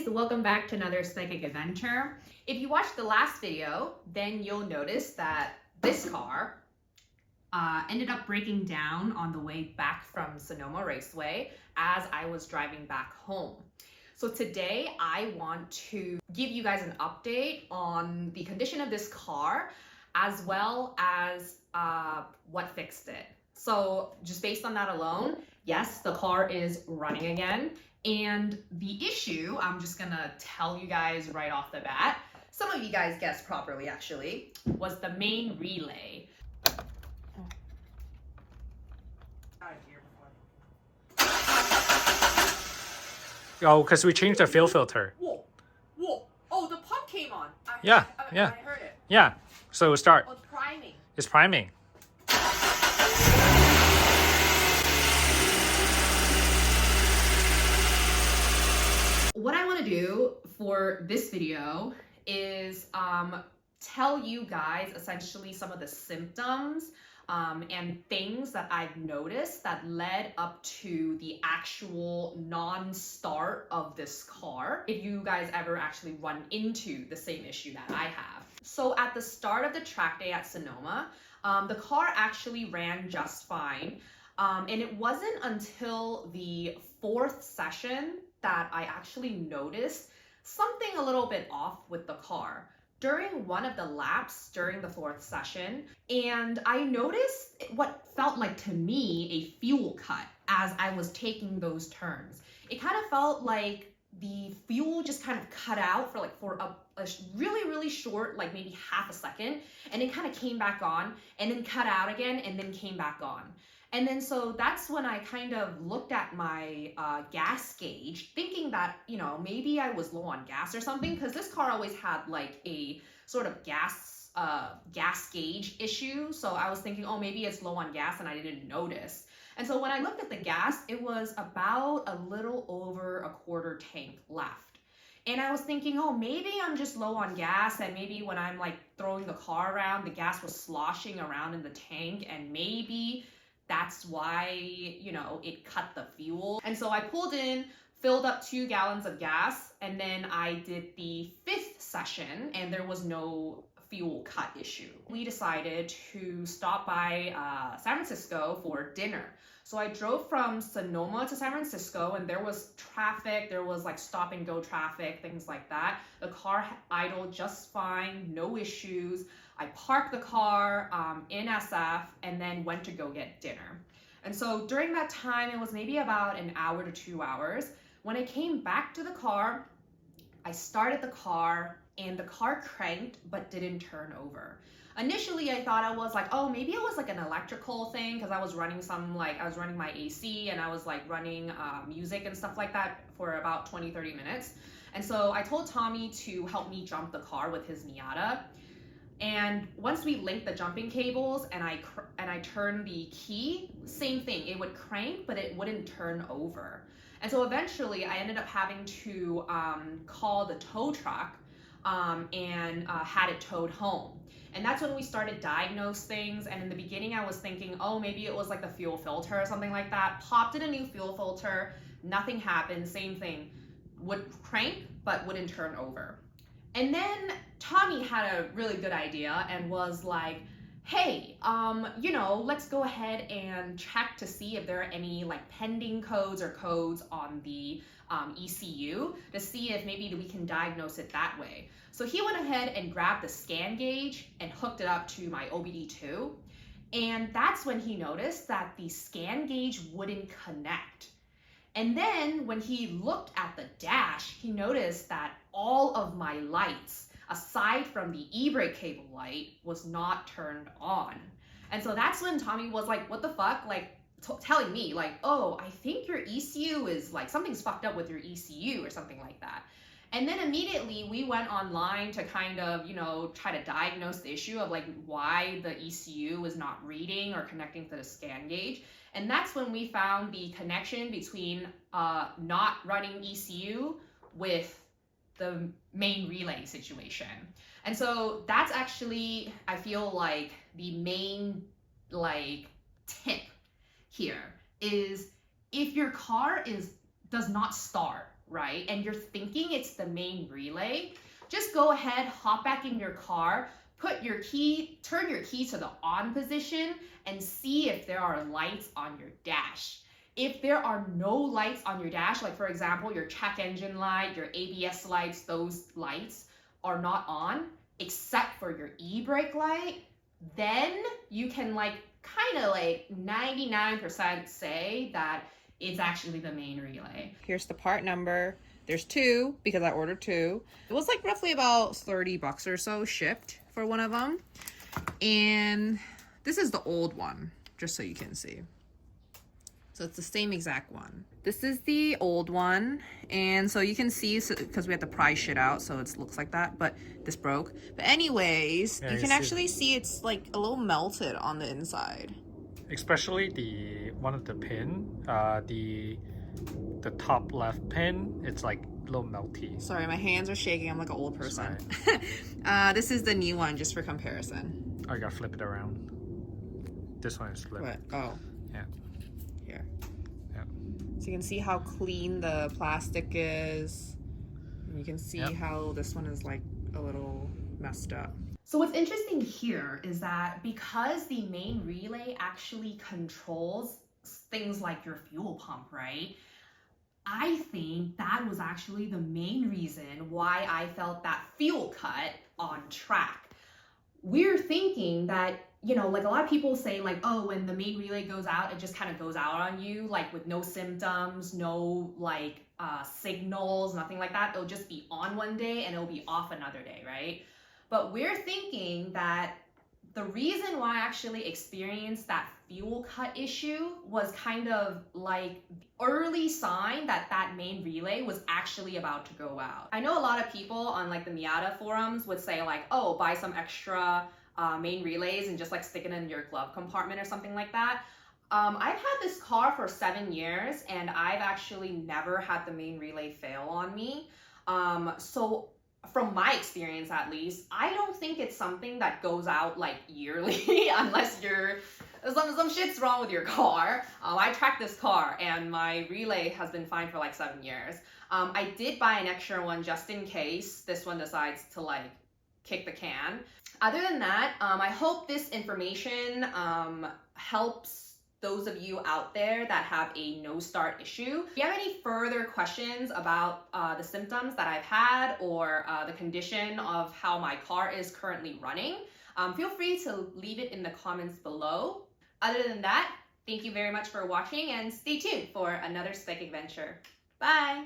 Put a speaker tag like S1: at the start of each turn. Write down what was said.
S1: guys, welcome back to another psychic adventure. If you watched the last video, then you'll notice that this car ended up breaking down on the way back from Sonoma Raceway as I was driving back home. So today I want to give you guys an update on the condition of this car as well as what fixed it. So just based on that alone, yes, the car is running again. And the issue, I'm just gonna tell you guys right off the bat, some of you guys guessed properly actually, was the main relay.
S2: Oh, because we changed the fuel filter.
S1: Whoa, whoa, oh, the pump came on.
S2: Yeah.
S1: I heard it.
S2: Yeah, so start.
S1: Oh, it's priming.
S2: It's priming.
S1: What I want to do for this video is tell you guys essentially some of the symptoms and things that I've noticed that led up to the actual non-start of this car, if you guys ever actually run into the same issue that I have. So at the start of the track day at Sonoma, the car actually ran just fine. And it wasn't until the fourth session that I actually noticed something a little bit off with the car during one of the laps during the fourth session. And I noticed what felt like to me a fuel cut as I was taking those turns. It kind of felt like the fuel just kind of cut out for a really short, like maybe half a second, and it kind of came back on and then cut out again and then came back on. And then so that's when I kind of looked at my gas gauge, thinking that, you know, maybe I was low on gas or something, because this car always had like a sort of gas gauge issue. So I was thinking, oh, maybe it's low on gas and I didn't notice. And so when I looked at the gas, it was about a little over a quarter tank left. And I was thinking, oh, maybe I'm just low on gas, and maybe when I'm like throwing the car around, the gas was sloshing around in the tank, and maybe that's why, you know, it cut the fuel. And so I pulled in, filled up 2 gallons of gas, and then I did the 5th session and there was no fuel cut issue. We decided to stop by San Francisco for dinner. So I drove from Sonoma to San Francisco, and there was traffic, there was like stop and go traffic, things like that. The car idled just fine, no issues. I parked the car in SF and then went to go get dinner. And so during that time, it was maybe about an hour to 2 hours. When I came back to the car, I started the car and the car cranked but didn't turn over. Initially, I thought I was like, oh, maybe it was like an electrical thing, because I was running my AC and I was like running music and stuff like that for about 20-30 minutes. And so I told Tommy to help me jump the car with his Miata. And once we linked the jumping cables and I turned the key, same thing, it would crank, but it wouldn't turn over. And so eventually I ended up having to call the tow truck and had it towed home. And that's when we started diagnose things. And in the beginning I was thinking, oh, maybe it was like the fuel filter or something like that. Popped in a new fuel filter, nothing happened, same thing. Would crank, but wouldn't turn over. And then Tommy had a really good idea and was like, hey, you know, let's go ahead and check to see if there are any like pending codes or codes on the ECU to see if maybe we can diagnose it that way. So he went ahead and grabbed the scan gauge and hooked it up to my OBD2. And that's when he noticed that the scan gauge wouldn't connect. And then when he looked at the dash, he noticed that all of my lights, aside from the e-brake cable light, was not turned on. And so that's when Tommy was like, what the fuck? Like telling me like, oh, I think your ECU is like, something's fucked up with your ECU or something like that. And then immediately we went online to kind of, you know, try to diagnose the issue of like why the ECU is not reading or connecting to the scan gauge. And that's when we found the connection between not running ECU with the main relay situation. And so that's actually, I feel like the main like tip here is if your car does not start, right, and you're thinking it's the main relay, just go ahead, hop back in your car, turn your key to the on position, and see if there are lights on your dash. If there are no lights on your dash, like for example, your check engine light, your ABS lights, those lights are not on, except for your e-brake light, then you can kind of 99% say that it's actually the main relay. Here's the part number. There's two because I ordered two. It was roughly about $30 or so shipped for one of them. And this is the old one, just so you can see. So it's the same exact one. This is the old one. And so you can see, because we had to pry shit out, so it looks like that, but this broke. But anyways, you can actually see it's a little melted on the inside.
S2: Especially the one of the pin, the top left pin, it's a little melty.
S1: Sorry, my hands are shaking. I'm like an old person. This is the new one, just for comparison.
S2: Oh, you gotta flip it around. This one is flipped.
S1: What? Oh.
S2: Yeah.
S1: Here.
S2: Yeah.
S1: So you can see how clean the plastic is. And you can see how this one is a little messed up. So what's interesting here is that because the main relay actually controls things like your fuel pump, right? I think that was actually the main reason why I felt that fuel cut on track. We're thinking that, a lot of people say oh, when the main relay goes out, it just kind of goes out on you, with no symptoms, no signals, nothing like that. It'll just be on one day and it'll be off another day, right? But we're thinking that the reason why I actually experienced that fuel cut issue was kind of early sign that that main relay was actually about to go out. I know a lot of people on the Miata forums would say oh, buy some extra main relays and just stick it in your glove compartment or something like that. I've had this car for 7 years and I've actually never had the main relay fail on me. So from my experience at least, I don't think it's something that goes out yearly unless some shit's wrong with your car. I tracked this car and my relay has been fine for 7 years. I did buy an extra one just in case this one decides to kick the can. Other than that, I hope this information helps those of you out there that have a no start issue. If you have any further questions about the symptoms that I've had or the condition of how my car is currently running, feel free to leave it in the comments below. Other than that, thank you very much for watching and stay tuned for another spec adventure. Bye!